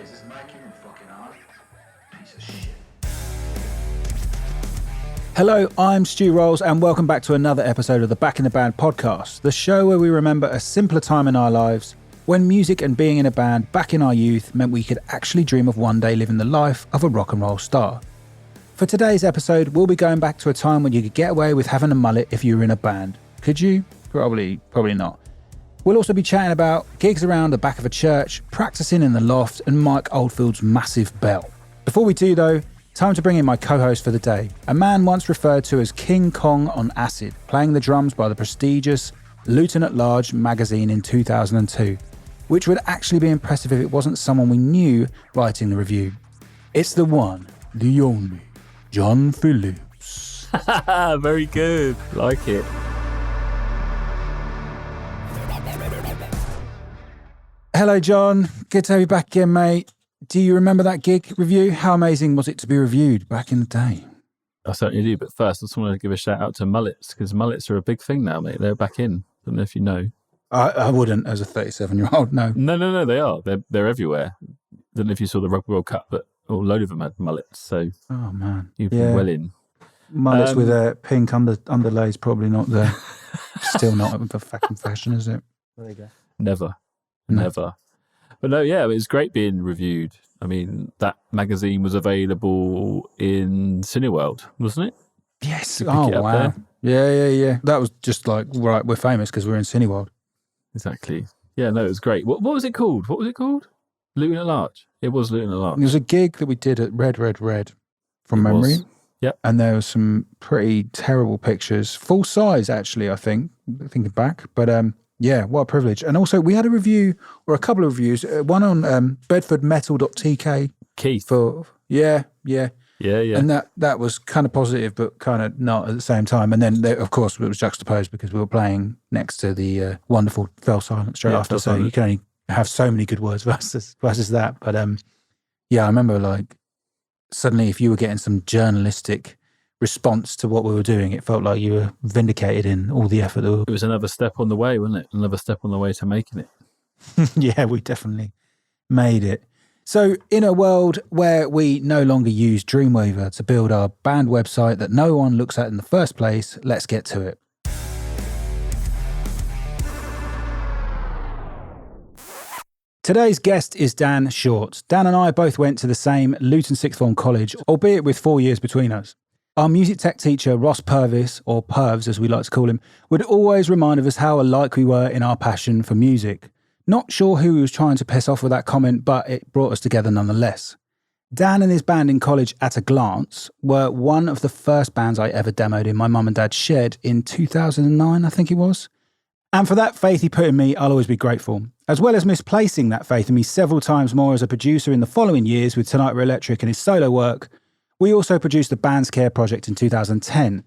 Is this Mike in fucking art? Piece of shit. Hello, I'm Stu Rolls and welcome back to another episode of the Back in the Band podcast, the show where we remember a simpler time in our lives when music and being in a band back in our youth meant we could actually dream of one day living the life of a rock and roll star. For today's episode, we'll be going back to a time when you could get away with having a mullet if you were in a band. Could you? Probably not. We'll also be chatting about gigs around the back of a church, practicing in the loft, and Mike Oldfield's massive bell. Before we do though, time to bring in my co-host for the day, a man once referred to as King Kong on acid, playing the drums by the prestigious Luton at Large magazine in 2002, which would actually be impressive if it wasn't someone we knew writing the review. It's the one, the only, John Phillips. Very good, like it. Hello John, good to have you back again mate. Do you remember that gig review? How amazing was it to be reviewed back in the day? I certainly do, but first I just want to give a shout out to mullets, because mullets are a big thing now, mate. They're back in. I don't know if you know. I wouldn't as a 37-year-old, no. No, they are. They're everywhere. I don't know if you saw the Rugby World Cup, but a load of them had mullets, so oh man, you've been well in. Mullets with a pink underlay is probably not the, still not the fucking fashion, is it? There you go. Never. But no, yeah, it was great being reviewed. I mean, that magazine was available in Cineworld, wasn't it? Yes. Oh, wow. There. Yeah. That was just like, right, we're famous because we're in Cineworld. Exactly. Yeah, no, it was great. What was it called? Luton at Large. It was Luton at Large. It was a gig that we did at Red from memory. Yep. And there were some pretty terrible pictures. Full size, actually, I think, thinking back. But yeah, what a privilege. And also, we had a review, or a couple of reviews, one on bedfordmetal.tk. Keith. Yeah. And that was kind of positive, but kind of not at the same time. And then, of course, it was juxtaposed because we were playing next to the wonderful Fell Silent straight after. So you can only have so many good words versus that. But yeah, I remember like suddenly if you were getting some journalistic response to what we were doing, it felt like you were vindicated in all the effort. It was another step on the way, wasn't it? Another step on the way to making it. Yeah, we definitely made it. So in a world where we no longer use Dreamweaver to build our band website that no one looks at in the first place, let's get to it. Today's guest is Dan Short. Dan and I both went to the same Luton Sixth Form college, albeit with 4 years between us. Our music tech teacher, Ross Purvis, or Purvs as we like to call him, would always remind us how alike we were in our passion for music. Not sure who he was trying to piss off with that comment, but it brought us together nonetheless. Dan and his band in college, At a Glance, were one of the first bands I ever demoed in my mum and dad's shed in 2009, I think it was. And for that faith he put in me, I'll always be grateful. As well as misplacing that faith in me several times more as a producer in the following years with Tonight We're Electric and his solo work, we also produced the Band's Care project in 2010.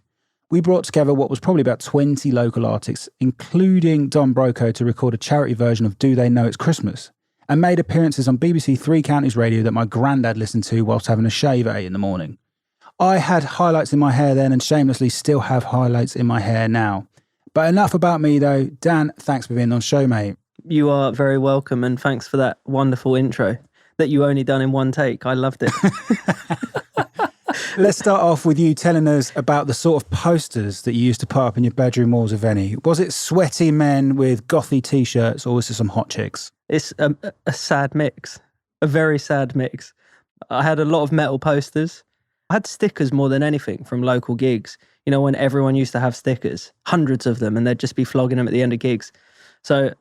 We brought together what was probably about 20 local artists, including Don Broco, to record a charity version of Do They Know It's Christmas, and made appearances on BBC Three Counties Radio that my granddad listened to whilst having a shave at 8 in the morning. I had highlights in my hair then and shamelessly still have highlights in my hair now. But enough about me though. Dan, thanks for being on the show, mate. You are very welcome, and thanks for that wonderful intro that you only done in one take. I loved it. Let's start off with you telling us about the sort of posters that you used to put up in your bedroom walls, if any. Was it sweaty men with gothy t-shirts, or was it some hot chicks? It's a sad mix, a very sad mix. I had a lot of metal posters. I had stickers more than anything from local gigs. You know, when everyone used to have stickers, hundreds of them, and they'd just be flogging them at the end of gigs. So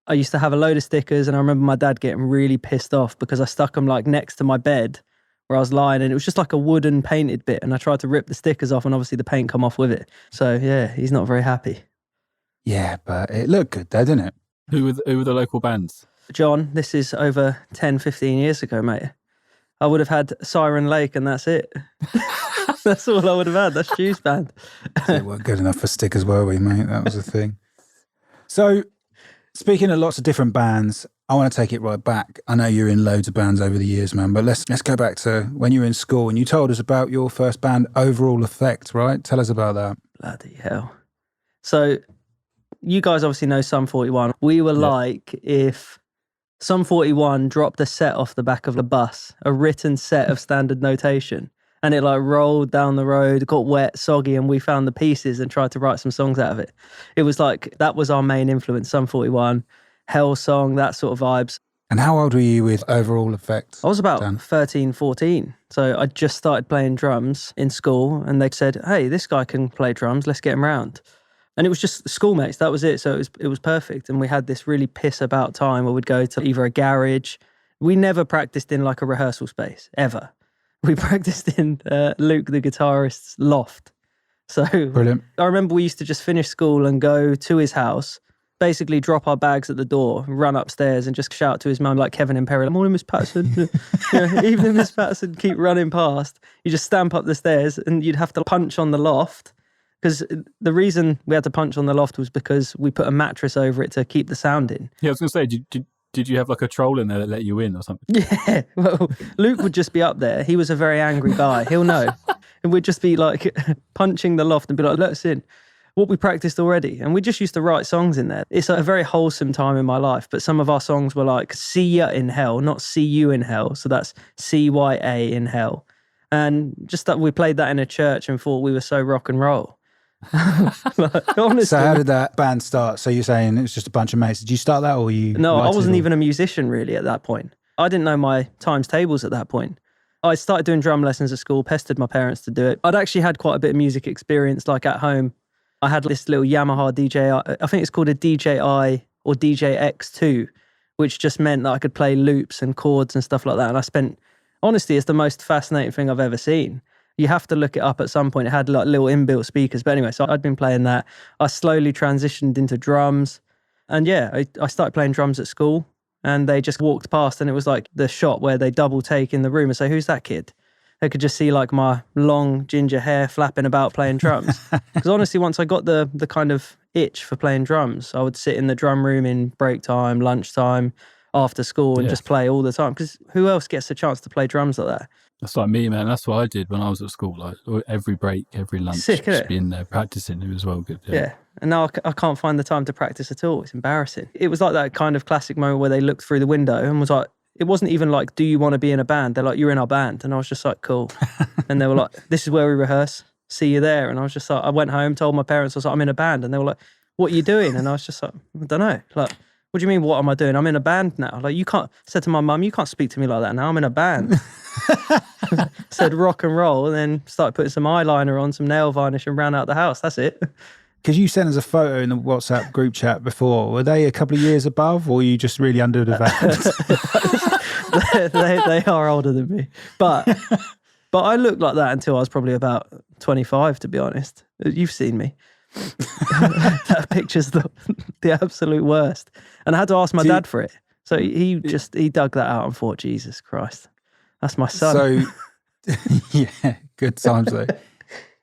I used to have a load of stickers, and I remember my dad getting really pissed off because I stuck them like next to my bed where I was lying, and it was just like a wooden painted bit, and I tried to rip the stickers off, and obviously the paint come off with it. So yeah, he's not very happy. Yeah, but it looked good though, didn't it? Who were the local bands? John, this is over 10, 15 years ago, mate. I would have had Siren Lake, and that's it. That's all I would have had. That's Stu's band. We weren't good enough for stickers, were we, mate? That was the thing. So, speaking of lots of different bands, I want to take it right back. I know you're in loads of bands over the years, man, but let's go back to when you were in school and you told us about your first band, Overall Effect, right? Tell us about that. Bloody hell. So, you guys obviously know Sum 41. We were like if Sum 41 dropped a set off the back of the bus, a written set of standard notation. And it like rolled down the road, got wet, soggy, and we found the pieces and tried to write some songs out of it. It was like, that was our main influence, Sum 41, Hell Song, that sort of vibes. And how old were you with Overall Effect? I was about Dan? 13, 14. So I just started playing drums in school and they said, hey, this guy can play drums, let's get him round. And it was just schoolmates, that was it. So it was perfect. And we had this really piss about time where we'd go to either a garage. We never practiced in like a rehearsal space, ever. We practiced in Luke, the guitarist's loft. So Brilliant. I remember we used to just finish school and go to his house, basically drop our bags at the door, run upstairs and just shout to his mum like Kevin and Perry, morning, Miss Patterson. Evening, Miss Patterson, keep running past. You just stamp up the stairs and you'd have to punch on the loft. Because the reason we had to punch on the loft was because we put a mattress over it to keep the sound in. Yeah, I was going to say, did you have like a troll in there that let you in or something? Yeah, well, Luke would just be up there. He was a very angry guy. He'll know. And we'd just be like punching the loft and be like, let us in. What we practiced already. And we just used to write songs in there. It's a very wholesome time in my life. But some of our songs were like, see ya in hell, not see you in hell. So that's CYA in hell. And just that we played that in a church and thought we were so rock and roll. Like, honestly. So how did that band start? So you're saying it was just a bunch of mates. Did you start that or you? No, I liked it wasn't all? even a musician really at that point. I didn't know my times tables at that point. I started doing drum lessons at school, pestered my parents to do it. I'd actually had quite a bit of music experience, like at home. I had this little Yamaha DJI, I think it's called a DJI or DJX2, which just meant that I could play loops and chords and stuff like that. And I spent, honestly, it's the most fascinating thing I've ever seen. You have to look it up at some point. It had like little inbuilt speakers. But anyway, so I'd been playing that. I slowly transitioned into drums. And yeah, I started playing drums at school and they just walked past and it was like the shot where they double take in the room and say, who's that kid? They could just see like my long ginger hair flapping about playing drums. Because honestly, once I got the kind of itch for playing drums, I would sit in the drum room in break time, lunchtime, after school and just play all the time. Because who else gets a chance to play drums like that? That's like me, man. That's what I did when I was at school. Like every break, every lunch, Sick, just innit? be in there practicing. It was well good. Yeah. And now I can't find the time to practice at all. It's embarrassing. It was like that kind of classic moment where they looked through the window and was like, it wasn't even like, do you want to be in a band? They're like, you're in our band. And I was just like, cool. And they were like, this is where we rehearse. See you there. And I was just like, I went home, told my parents, I was like, I'm in a band. And they were like, what are you doing? And I was just like, I don't know. Like, what do you mean, what am I doing? I'm in a band now. Like, you can't, I said to my mum, you can't speak to me like that now. I'm in a band. Said rock and roll and then started putting some eyeliner on, some nail varnish and ran out the house. That's it. Because you sent us a photo in the WhatsApp group chat before. Were they a couple of years above or were you just really underdeveloped? they are older than me. But I looked like that until I was probably about 25, to be honest. You've seen me. That picture's the absolute worst. And I had to ask my dad for it. So he dug that out and thought, Jesus Christ, that's my son. So, yeah, good times though.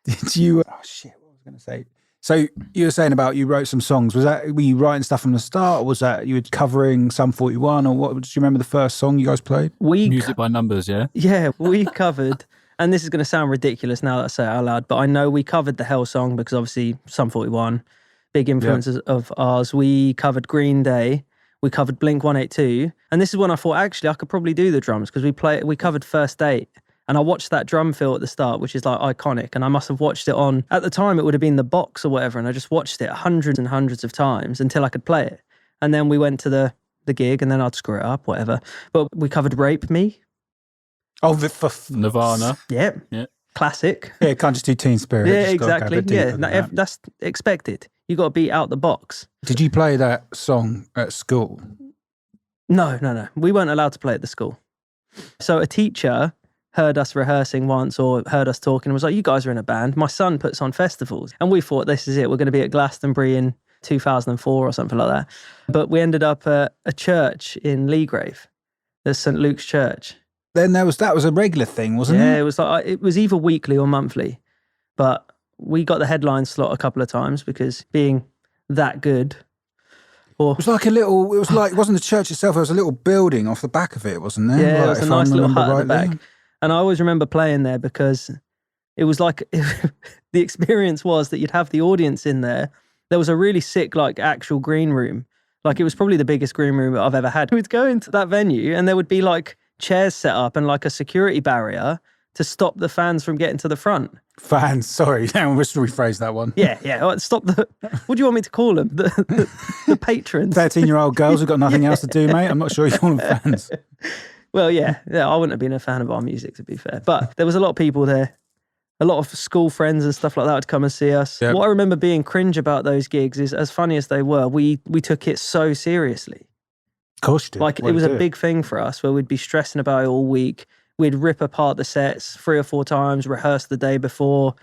Did you, oh shit, what was I going to say? So you were saying about you wrote some songs. Were you writing stuff from the start or was that you were covering Sum 41 or what? Do you remember the first song you guys played? Music by numbers, yeah? Yeah, we covered, and this is going to sound ridiculous now that I say it out loud, but I know we covered the Hell Song because obviously Sum 41, big influences of ours. We covered Green Day. We covered Blink 182. And this is when I thought, actually, I could probably do the drums because we covered First Date. And I watched that drum fill at the start, which is like iconic. And I must have watched it on, at the time, it would have been the box or whatever. And I just watched it hundreds and hundreds of times until I could play it. And then we went to the gig and then I'd screw it up, whatever. But we covered Rape Me. Oh, Nirvana. Yeah. Classic. Yeah, can't just do Teen Spirit. Yeah, Just gotta go a exactly. bit deeper Yeah, than that. that's expected. You got to be out the box. Did you play that song at school? No. We weren't allowed to play at the school. So a teacher heard us rehearsing once or heard us talking and was like, you guys are in a band. My son puts on festivals. And we thought, this is it. We're going to be at Glastonbury in 2004 or something like that. But we ended up at a church in Leagrave. There's St. Luke's Church. Then that was a regular thing, wasn't it? Yeah, it was like, it was either weekly or monthly. But we got the headline slot a couple of times because being that good. Or It was like it wasn't the church itself, it was a little building off the back of it, wasn't there? yeah, Like, it was a if I nice little remember hut at the rightly. back. And I always remember playing there because it was like, the experience was that you'd have the audience in there. There was a really sick, like, actual green room Like it was probably the biggest green room I've ever had. We'd go into that venue and there would be like chairs set up and like a security barrier to stop the fans from getting to the front. Fans, sorry. Let's rephrase that one. Yeah. Stop the, what do you want me to call them? The patrons. 13-year-old girls who've got nothing else to do, mate. I'm not sure you call them fans. Well, yeah, I wouldn't have been a fan of our music, to be fair. But there was a lot of people there. A lot of school friends and stuff like that would come and see us. Yep. What I remember being cringe about those gigs is, as funny as they were, we took it so seriously. Of course you did. Like, it was a big thing for us where we'd be stressing about it all week. We'd rip apart the sets 3 or 4 times, rehearse the day before,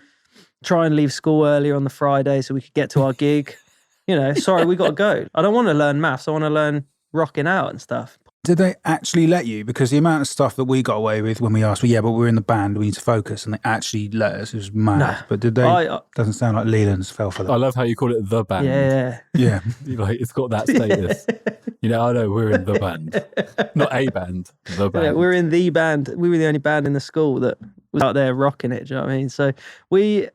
try and leave school earlier on the Friday so we could get to our gig. You know, sorry, we got to go. I don't want to learn maths. I want to learn rocking out and stuff. Did they actually let you? Because the amount of stuff that we got away with when we asked, well, yeah, but we're in the band, we need to focus, and they actually let us. It was mad. No. But did they? Doesn't sound like Leland's fell for that. I love how you call it the band. Yeah. Like, it's got that status. You know, I know we're in the band. Not a band, the band. Yeah, we're in the band. We were the only band in the school that was out there rocking it, do you know what I mean? So we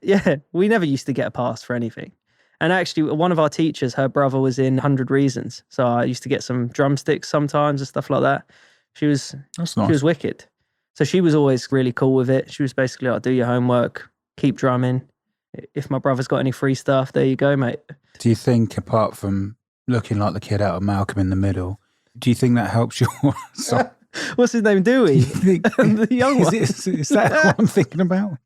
never used to get a pass for anything. And actually, one of our teachers, her brother was in 100 Reasons. So I used to get some drumsticks sometimes and stuff like that. That's nice. She was wicked. So she was always really cool with it. She was basically like, do your homework, keep drumming. If my brother's got any free stuff, there you go, mate. Do you think, apart from looking like the kid out of Malcolm in the Middle, do you think that helps your song? What's his name, Dewey? The young one. Is that what I'm thinking about?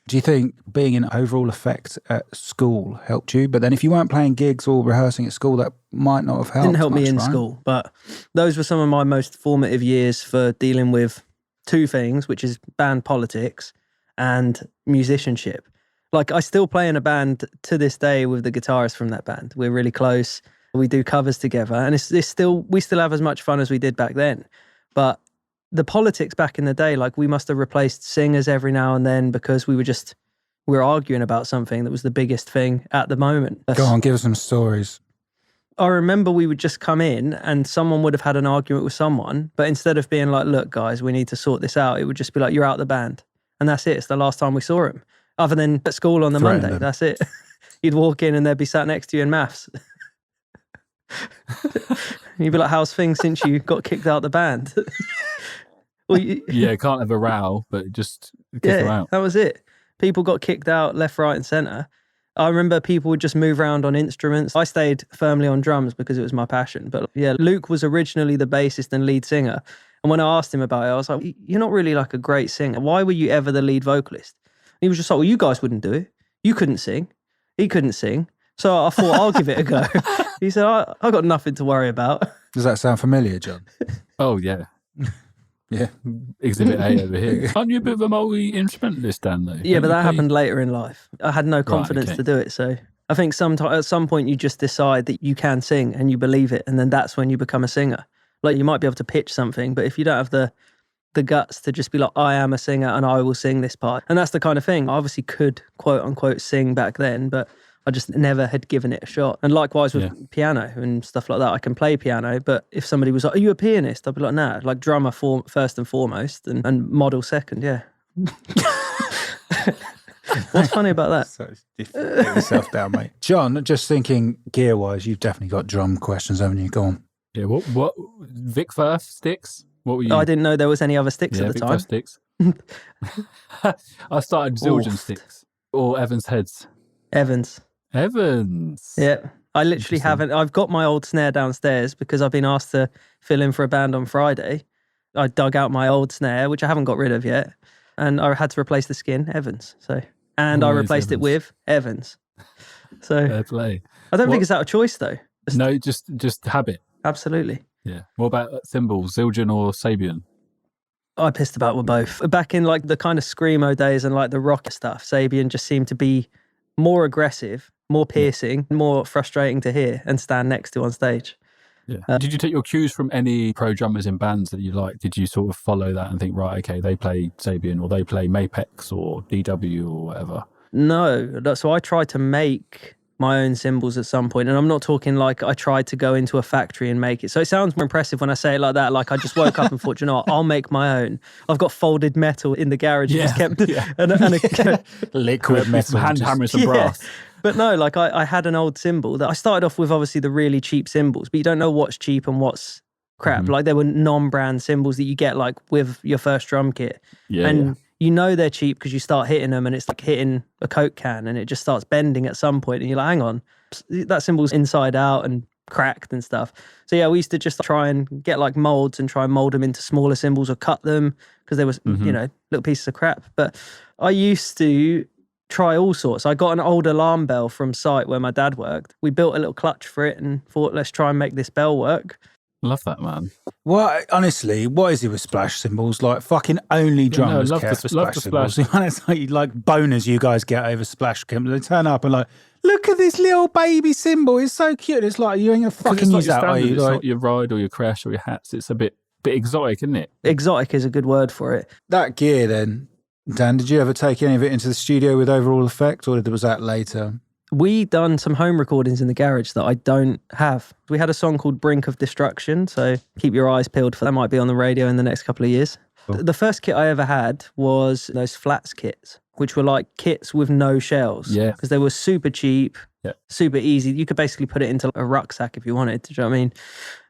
Do you think being an overall effect at school helped you? But then if you weren't playing gigs or rehearsing at school, that might not have helped. Didn't help me in right? school, but those were some of my most formative years for dealing with 2 things, which is band politics and musicianship. Like, I still play in a band to this day with the guitarist from that band. We're really close. We do covers together, and we still have as much fun as we did back then. But the politics back in the day, like, we must have replaced singers every now and then because we were arguing about something that was the biggest thing at the moment. Go on, give us some stories. I remember we would just come in and someone would have had an argument with someone, but instead of being like, look, guys, we need to sort this out, it would just be like, you're out the band. And that's it. It's the last time we saw him. Other than at school on the Monday. That's it. You'd walk in and they'd be sat next to you in maths. You'd be like, how's things since you got kicked out the band? Can't have a row, but just kick her out. That was it. People got kicked out left, right and centre. I remember people would just move around on instruments. I stayed firmly on drums because it was my passion. But yeah, Luke was originally the bassist and lead singer. And when I asked him about it, I was like, you're not really like a great singer. Why were you ever the lead vocalist? And he was just like, well, you guys wouldn't do it. You couldn't sing. He couldn't sing. So I thought, I'll give it a go. He said, I got nothing to worry about. Does that sound familiar, John? Oh, yeah. Yeah. Exhibit A over here. Aren't you a bit of a multi-instrumentalist, Dan, though? Yeah, but that happened later in life. I had no confidence to do it. So I think at some point you just decide that you can sing and you believe it. And then that's when you become a singer. Like, you might be able to pitch something, but if you don't have the guts to just be like, I am a singer and I will sing this part. And that's the kind of thing. I obviously could, quote unquote, sing back then, but I just never had given it a shot. And likewise with piano and stuff like that. I can play piano, but if somebody was like, are you a pianist? I'd be like, nah, like drummer first and foremost and model second, yeah. What's funny about that? So get yourself down, mate. John, just thinking gear-wise, you've definitely got drum questions, haven't you? Go on. Yeah, what Vic Firth sticks? What were you? I didn't know there was any other sticks at the Vic time. Firth sticks. I started Zildjian sticks or Evans heads. Evans. Yeah. I literally haven't. I've got my old snare downstairs because I've been asked to fill in for a band on Friday. I dug out my old snare, which I haven't got rid of yet, and I had to replace the skin, Evans. I replaced it with Evans. So fair play. I don't think it's out of choice though. No, just habit. Absolutely. Yeah. What about cymbals, Zildjian or Sabian? I pissed about with both. Back in like the kind of screamo days and like the rock stuff, Sabian just seemed to be more aggressive, more piercing, more frustrating to hear and stand next to on stage. Yeah. Did you take your cues from any pro drummers in bands that you liked? Did you sort of follow that and think, right, okay, they play Sabian or they play Mapex or DW or whatever? No. So I tried to make my own cymbals at some point, and I'm not talking like I tried to go into a factory and make it. So it sounds more impressive when I say it like that. Like I just woke up and thought, you know what, I'll make my own. I've got folded metal in the garage. Just kept and a liquid metal, hand hammering some brass. But no, like I had an old cymbal that I started off with, obviously the really cheap cymbals, but you don't know what's cheap and what's crap. Like there were non-brand cymbals that you get like with your first drum kit. And you know they're cheap because you start hitting them and it's like hitting a Coke can and it just starts bending at some point and you're like, hang on, that cymbal's inside out and cracked and stuff. So yeah, we used to just try and get like molds and try and mold them into smaller cymbals or cut them because there was, you know, little pieces of crap. But I used to try all sorts. I got an old alarm bell from site where my dad worked. We built a little clutch for it and thought, let's try and make this bell work. Love that, man. Well, honestly, what is it with splash cymbals? Like fucking only drummers care for splash cymbals. It's like boners you guys get over splash cymbals. They turn up and like, look at this little baby cymbal. It's so cute. It's like, you ain't gonna fucking use that, are you? It's like, not your ride or your crash or your hats. It's a bit exotic, isn't it? Exotic is a good word for it. that gear then, Dan, did you ever take any of it into the studio with overall effect, or was that later? We done some home recordings in the garage that I don't have. We had a song called Brink of Destruction, so keep your eyes peeled for that. Might be on the radio in the next couple of years. Cool. The first kit I ever had was those flats kits, which were like kits with no shells. Yeah. Because they were super cheap, Yeah. super easy. You could basically put it into a rucksack if you wanted. Do you know what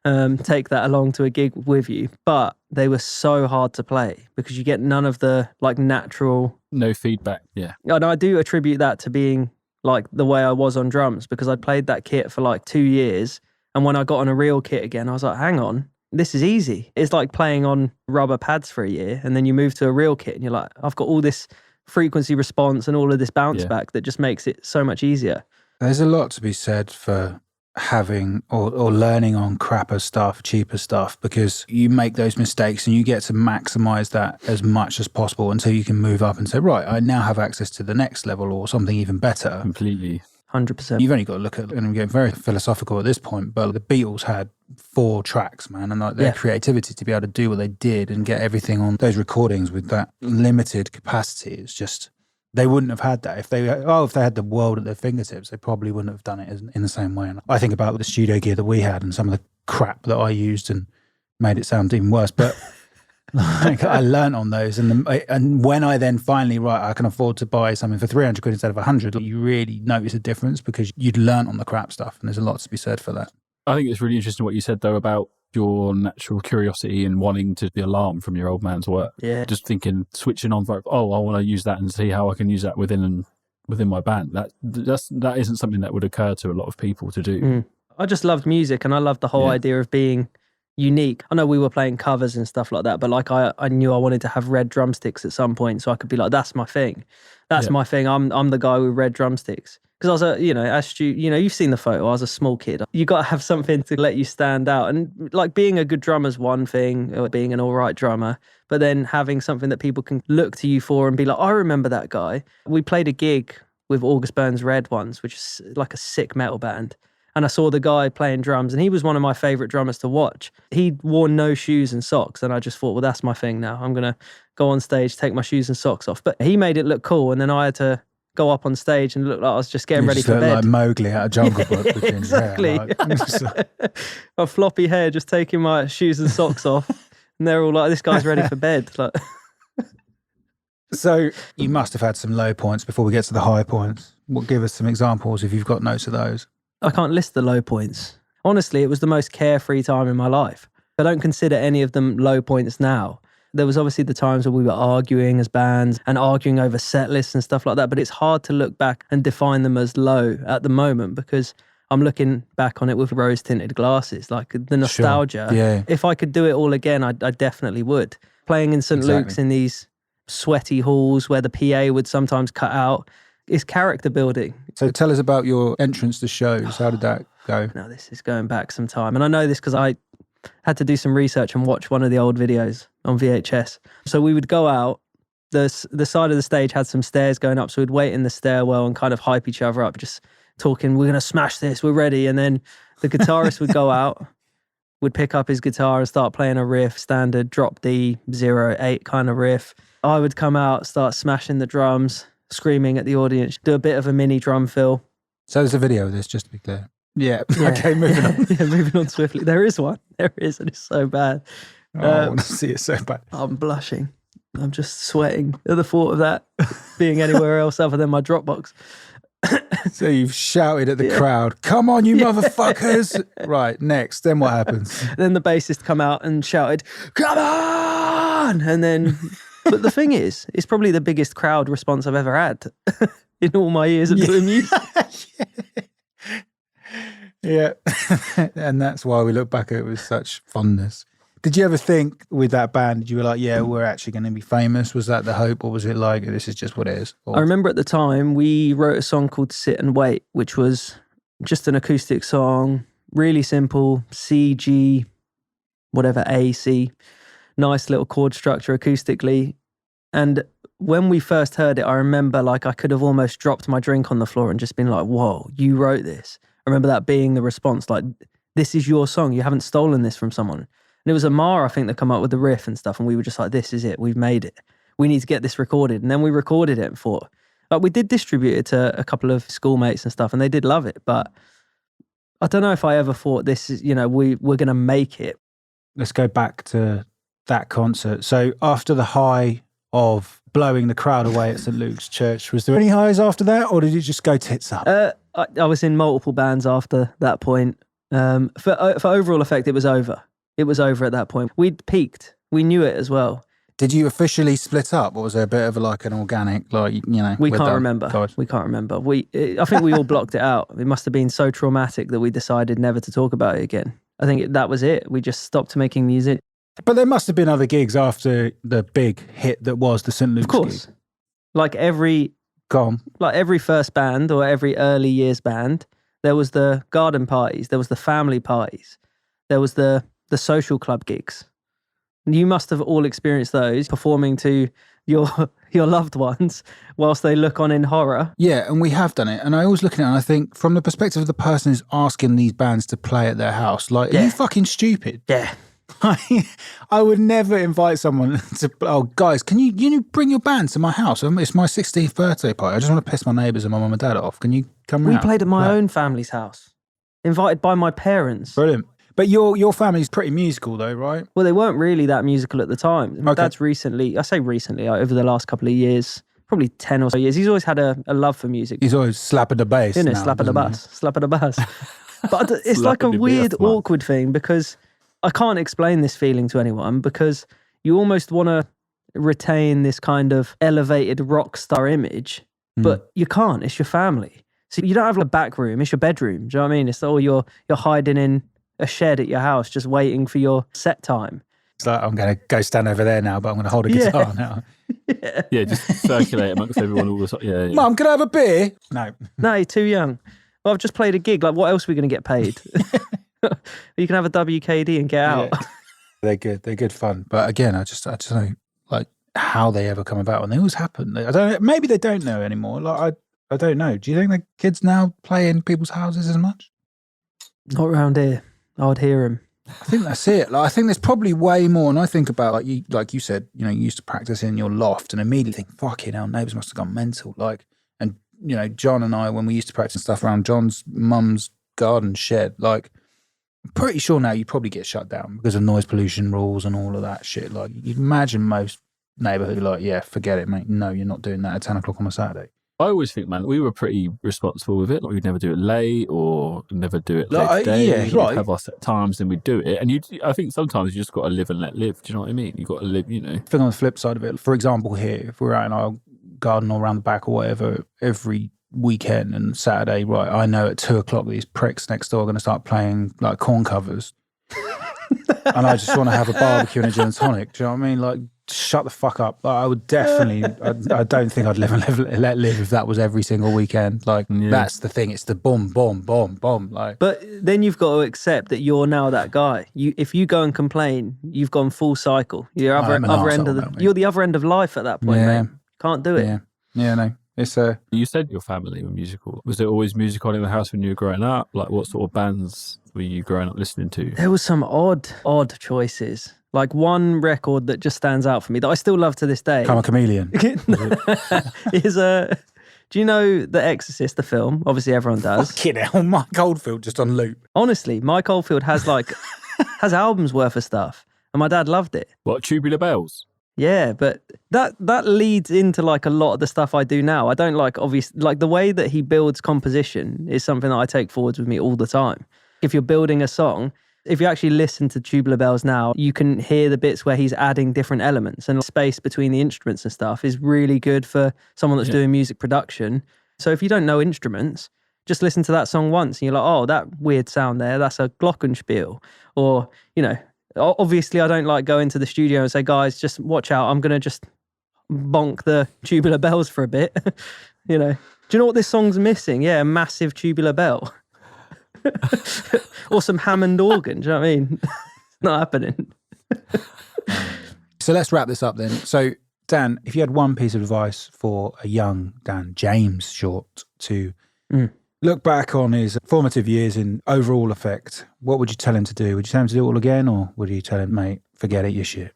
I mean? Take that along to a gig with you. But they were so hard to play because you get none of the like natural... No feedback, yeah. And I do attribute that to being like the way I was on drums because I played that kit for like 2 years. And when I got on a real kit again, I was like, hang on, this is easy. It's like playing on rubber pads for a year. And then you move to a real kit and you're like, I've got all this frequency response and all of this bounce back that just makes it so much easier. There's a lot to be said for having or learning on crapper stuff, cheaper stuff, because you make those mistakes and you get to maximize that as much as possible until you can move up and say, right, I now have access to the next level or something even better. Completely. 100%. You've only got to look at, and I'm getting very philosophical at this point, but the Beatles had 4 tracks, man, and like their creativity to be able to do what they did and get everything on those recordings with that limited capacity is just... They wouldn't have had that if they had the world at their fingertips. They probably wouldn't have done it in the same way. And I think about the studio gear that we had and some of the crap that I used and made it sound even worse. But like, I learned on those, and when I then finally I can afford to buy something for 300 quid instead of 100. You really notice a difference because you'd learnt on the crap stuff, and there's a lot to be said for that. I think it's really interesting what you said though about your natural curiosity and wanting to be alarmed from your old man's work. Yeah. Just thinking, switching on, I want to use that and see how I can use that within my band. That isn't something that would occur to a lot of people to do. I just loved music and I loved the whole idea of being unique. I know we were playing covers and stuff like that, but like I knew I wanted to have red drumsticks at some point so I could be like, that's my thing. That's my thing. I'm the guy with red drumsticks. Because I was as Stu, you've seen the photo. I was a small kid. You got to have something to let you stand out. And like being a good drummer is one thing, or being an all right drummer, but then having something that people can look to you for and be like, I remember that guy. We played a gig with August Burns Red once, which is like a sick metal band. And I saw the guy playing drums and he was one of my favorite drummers to watch. He wore no shoes and socks. And I just thought, well, that's my thing now. I'm going to go on stage, take my shoes and socks off. But he made it look cool. And then I had to go up on stage and look like I was just getting ready for bed. Like Mowgli out of Jungle Book. Exactly. My floppy hair, just taking my shoes and socks off. And they're all like, this guy's ready for bed. Like, so you must have had some low points before we get to the high points. Give us some examples if you've got notes of those. I can't list the low points. Honestly, it was the most carefree time in my life. I don't consider any of them low points now. There was obviously the times where we were arguing as bands and arguing over set lists and stuff like that, but it's hard to look back and define them as low at the moment because I'm looking back on it with rose-tinted glasses, like the nostalgia. Sure. Yeah. If I could do it all again, I definitely would. Playing in St. Luke's in these sweaty halls where the PA would sometimes cut out is character building. So tell us about your entrance to shows. How did that go? Now, this is going back some time. And I know this because I had to do some research and watch one of the old videos on VHS. So we would go out, the side of the stage had some stairs going up, so we'd wait in the stairwell and kind of hype each other up, just talking, we're going to smash this, we're ready. And then the guitarist would go out, would pick up his guitar and start playing a riff, standard drop D, 0-8 kind of riff. I would come out, start smashing the drums, screaming at the audience, do a bit of a mini drum fill. So there's a video of this, just to be clear. Yeah. Okay, moving on. Moving on swiftly. There is one. There is, and it's so bad. I want to see it so bad. I'm blushing. I'm just sweating at the thought of that being anywhere else other than my Dropbox. So you've shouted at the crowd, come on, you motherfuckers. Right, next. Then what happens? Then the bassist come out and shouted, come on! And then, but the thing is, it's probably the biggest crowd response I've ever had in all my years of doing music. Yeah. And that's why we look back at it with such fondness. Did you ever think with that band, you were like, yeah, we're actually going to be famous? Was that the hope, or was it like, this is just what it is? Or... I remember at the time we wrote a song called Sit and Wait, which was just an acoustic song, really simple, C, G, whatever, A, C, nice little chord structure acoustically. And when we first heard it, I remember like I could have almost dropped my drink on the floor and just been like, whoa, you wrote this. I remember that being the response, like, this is your song. You haven't stolen this from someone. And it was Amar, I think, that come up with the riff and stuff. And we were just like, this is it. We've made it. We need to get this recorded. And then we recorded it and thought, like, we did distribute it to a couple of schoolmates and stuff, and they did love it. But I don't know if I ever thought this is, we're going to make it. Let's go back to that concert. So after the high of blowing the crowd away at St. Luke's Church, was there any highs after that, or did it just go tits up? I was in multiple bands after that point. For Overall Effect, it was over. It was over at that point. We'd peaked. We knew it as well. Did you officially split up, or was there a bit of like an organic, like, We can't remember. We can't remember. I think we all blocked it out. It must have been so traumatic that we decided never to talk about it again. I think that was it. We just stopped making music. But there must have been other gigs after the big hit that was the St. Luke's Of course. gig. Like every first band or every early years band, there was the garden parties, there was the family parties, there was the social club gigs. You must have all experienced those, performing to your loved ones whilst they look on in horror. Yeah, and we have done it. And I always look at it and I think, from the perspective of the person who's asking these bands to play at their house, like, are you fucking stupid? Yeah. I would never invite someone to, oh, guys, can you bring your band to my house? It's my 16th birthday party. I just want to piss my neighbours and my mum and dad off. Can you come round? We played at my own family's house, invited by my parents. Brilliant. But your family's pretty musical though, right? Well, they weren't really that musical at the time. My dad's recently, over the last couple of years, probably 10 or so years, he's always had a love for music. He's always slapping the bass. Isn't it? Slapping the bass. But it's like a weird, awkward thing, because I can't explain this feeling to anyone, because you almost want to retain this kind of elevated rock star image, but you can't. It's your family. So you don't have a back room, it's your bedroom. Do you know what I mean? It's all you're hiding in a shed at your house, just waiting for your set time. It's like, I'm going to go stand over there now, but I'm going to hold a guitar now. Yeah, just circulate amongst everyone all the time. Yeah. Mum, can I have a beer? No, you're too young. Well, I've just played a gig. Like, what else are we going to get paid? You can have a WKD and get out. They're good. They're good fun. But again, I just don't know, like, how they ever come about, and they always happen. I don't know, maybe they don't know anymore. Like, I don't know. Do you think the kids now play in people's houses as much? Not around here. I would hear him. I think that's it. Like, I think there's probably way more. And I think about, like you said, you used to practice in your loft, and immediately think, fucking hell, neighbours must have gone mental. Like, and John and I, when we used to practice stuff around John's mum's garden shed, like, I'm pretty sure now you probably get shut down because of noise pollution rules and all of that shit. Like, you'd imagine most neighbourhood, like, yeah, forget it, mate. No, you're not doing that at 10 o'clock on a Saturday. I always think, man, we were pretty responsible with it. Like, we'd never do it late or never do it late day. Yeah, right. We'd have our set times and we'd do it. And I think sometimes you just got to live and let live. Do you know what I mean? You got to live, I think on the flip side of it, for example, here, if we're out in our garden or around the back or whatever, every weekend and Saturday, right, I know at 2 o'clock these pricks next door are going to start playing like corn covers. And I just want to have a barbecue and a gin and tonic. Do you know what I mean? Like, shut the fuck up. Like, I would definitely, I don't think I'd live and let live if that was every single weekend. Like, that's the thing. It's the boom, boom, boom, boom. Like, but then you've got to accept that you're now that guy. If you go and complain, you've gone full cycle. You're you're the other end of life at that point, mate. Can't do it. Yeah, no. It's You said your family were musical. Was there always music on in the house when you were growing up? Like, what sort of bands were you growing up listening to? There was some odd choices. Like, one record that just stands out for me that I still love to this day. I'm a Chameleon. is do you know The Exorcist, the film? Obviously, everyone does. Fucking hell, Mike Oldfield just on loop. Honestly, Mike Oldfield has has albums worth of stuff, and my dad loved it. What, Tubular Bells? Yeah, but that leads into like a lot of the stuff I do now. I don't like, obviously, like the way that he builds composition is something that I take forwards with me all the time. If you're building a song, if you actually listen to Tubular Bells now, you can hear the bits where he's adding different elements, and space between the instruments and stuff is really good for someone that's doing music production. So if you don't know instruments, just listen to that song once and you're like, oh, that weird sound there, that's a glockenspiel. Or, you know, obviously I don't like go into the studio and say, guys, just watch out, I'm going to just bonk the Tubular Bells for a bit. You know, do you know what this song's missing? Yeah, a massive tubular bell. Or some Hammond organ, do you know what I mean? It's not happening. So let's wrap this up then. So Dan, if you had one piece of advice for a young Dan James Short to look back on his formative years in overall effect, what would you tell him to do? Would you tell him to do it all again, or would you tell him, mate, forget it, you're shit?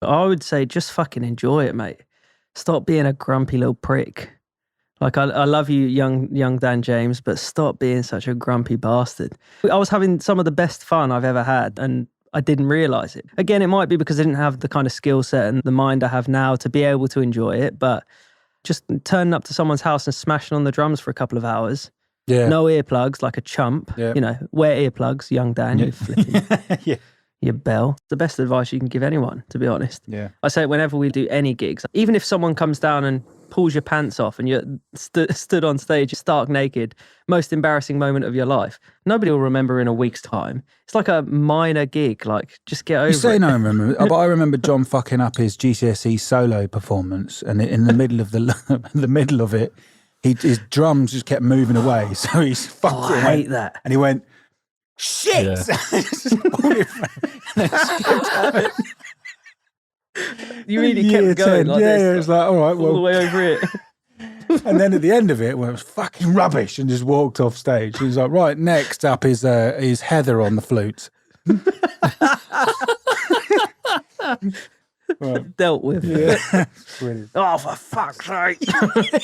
I would say just fucking enjoy it, mate. Stop being a grumpy little prick. Like, I love you, young Dan James, but stop being such a grumpy bastard. I was having some of the best fun I've ever had, and I didn't realise it. Again, it might be because I didn't have the kind of skill set and the mind I have now to be able to enjoy it, but just turning up to someone's house and smashing on the drums for a couple of hours. Yeah. No earplugs, like a chump. Yeah. You know, wear earplugs, young Dan, you flipping, Yeah. you bell. The best advice you can give anyone, to be honest. Yeah. I say it whenever we do any gigs, even if someone comes down and pulls your pants off and you're stood on stage stark naked, most embarrassing moment of your life, nobody will remember in a week's time. It's like a minor gig, like just get over it. You say no one remember, but I remember John fucking up his GCSE solo performance, and in the middle of the middle of it, his drums just kept moving away, so he's fucking. I hate that. And he went, shit! Yeah. You really kept going like yeah, this. Yeah, it's like, all right, all the well. way over it. And then at the end of it, well, it was fucking rubbish, and just walked off stage. He was like, right, next up is Heather on the flute. Right. Dealt with. Yeah. Brilliant. Oh, for fuck's sake.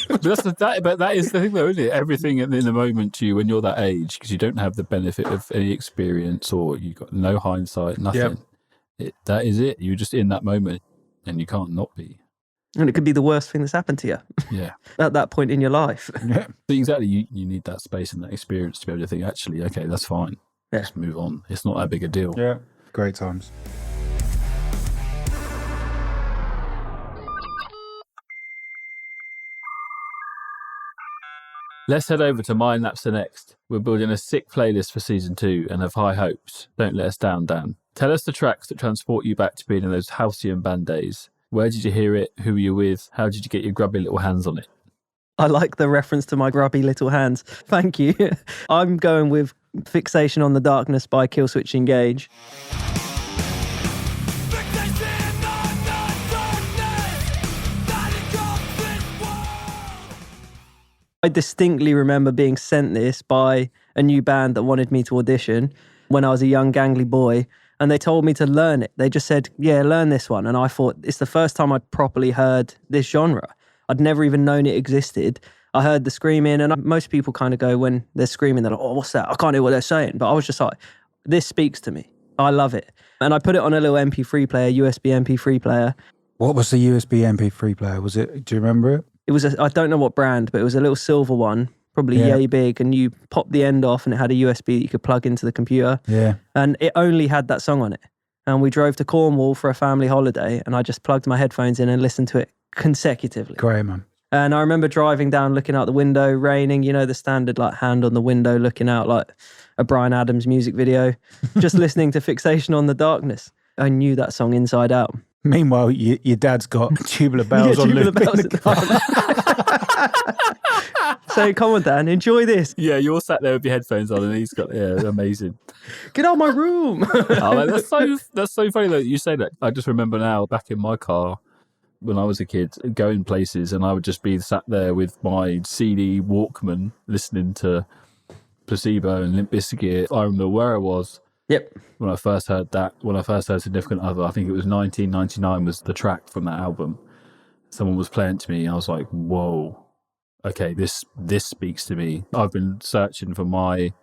But that is the thing, though, isn't it? Everything in the moment to you when you're that age, because you don't have the benefit of any experience, or you've got no hindsight, nothing. Yep. That is it. You're just in that moment, and you can't not be. And it could be the worst thing that's happened to you Yeah. at that point in your life. Yeah. But exactly. You need that space and that experience to be able to think, actually, okay, that's fine. Yeah. Just move on. It's not that big a deal. Yeah. Great times. Let's head over to My Napster next. We're building a sick playlist for season 2 and have high hopes. Don't let us down, Dan. Tell us the tracks that transport you back to being in those halcyon band days. Where did you hear it? Who were you with? How did you get your grubby little hands on it? I like the reference to my grubby little hands. Thank you. I'm going with Fixation on the Darkness by Killswitch Engage. I distinctly remember being sent this by a new band that wanted me to audition when I was a young gangly boy, and they told me to learn it. They just said, yeah, learn this one. And I thought, it's the first time I'd properly heard this genre. I'd never even known it existed. I heard the screaming, and most people kind of go when they're screaming, they're like, oh, what's that? I can't hear what they're saying. But I was just like, this speaks to me. I love it. And I put it on a little MP3 player, USB MP3 player. What was the USB MP3 player? Was it? Do you remember it? It was, I don't know what brand, but it was a little silver one, probably yay big, and you popped the end off and it had a USB that you could plug into the computer. Yeah. And it only had that song on it. And we drove to Cornwall for a family holiday, and I just plugged my headphones in and listened to it consecutively. Great, man. And I remember driving down, looking out the window, raining, you know, the standard like hand on the window, looking out like a Bryan Adams music video, just listening to Fixation on the Darkness. I knew that song inside out. Meanwhile, your dad's got Tubular Bells on Tubular loop in Bells the car. So come on, Dan, enjoy this. Yeah, you're sat there with your headphones on, and he's got amazing. Get out of my room. Oh, man, that's so funny that you say that. I just remember now back in my car when I was a kid, going places, and I would just be sat there with my CD Walkman listening to Placebo and Limp Bizkit. I remember where I was. Yep. When I first heard Significant Other, I think it was 1999 was the track from that album. Someone was playing it to me, and I was like, whoa, okay, this speaks to me. I've been searching for my,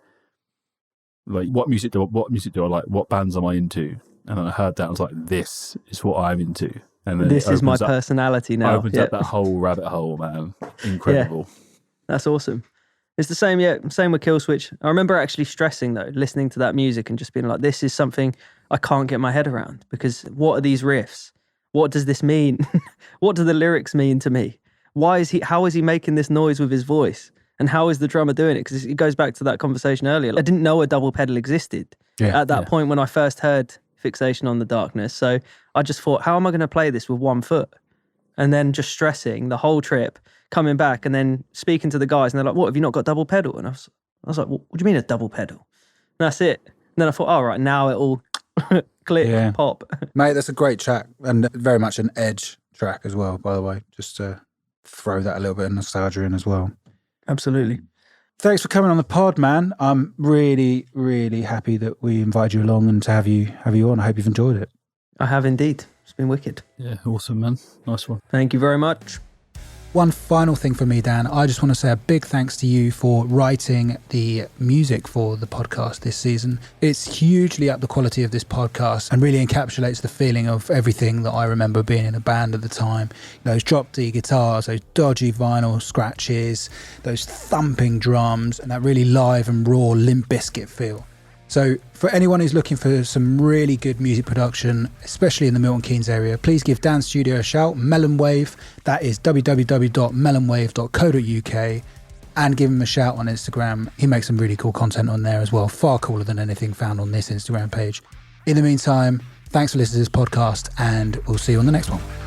like, what music do I like? What bands am I into? And then I heard that, I was like, this is what I'm into. And then This it is my opens up- personality now. Opens Yeah. up that whole rabbit hole, man. Incredible. That's awesome. It's the same, same with Kill Switch. I remember actually stressing though, listening to that music and just being like, this is something I can't get my head around, because what are these riffs? What does this mean? What do the lyrics mean to me? How is he making this noise with his voice? And how is the drummer doing it? Because it goes back to that conversation earlier. I didn't know a double pedal existed at that point when I first heard Fixation on the Darkness. So I just thought, how am I going to play this with 1 foot? And then just stressing the whole trip, coming back and then speaking to the guys, and they're like, what, have you not got double pedal? And I was like, what do you mean a double pedal? And that's it. And then I thought, all right, now it all click, pop. Mate, that's a great track, and very much an Edge track as well, by the way. Just to throw that a little bit of nostalgia in as well. Absolutely. Thanks for coming on the pod, man. I'm really, really happy that we invited you along and to have you on. I hope you've enjoyed it. I have indeed. It's been wicked. Yeah, awesome, man. Nice one. Thank you very much. One final thing from me, Dan. I just want to say a big thanks to you for writing the music for the podcast this season. It's hugely up the quality of this podcast and really encapsulates the feeling of everything that I remember being in a band at the time. Those drop D guitars, those dodgy vinyl scratches, those thumping drums, and that really live and raw Limp Bizkit feel. So for anyone who's looking for some really good music production, especially in the Milton Keynes area, please give Dan's studio a shout, Melon Wave. That is www.melonwave.co.uk, and give him a shout on Instagram. He makes some really cool content on there as well, far cooler than anything found on this Instagram page. In the meantime, thanks for listening to this podcast, and we'll see you on the next one.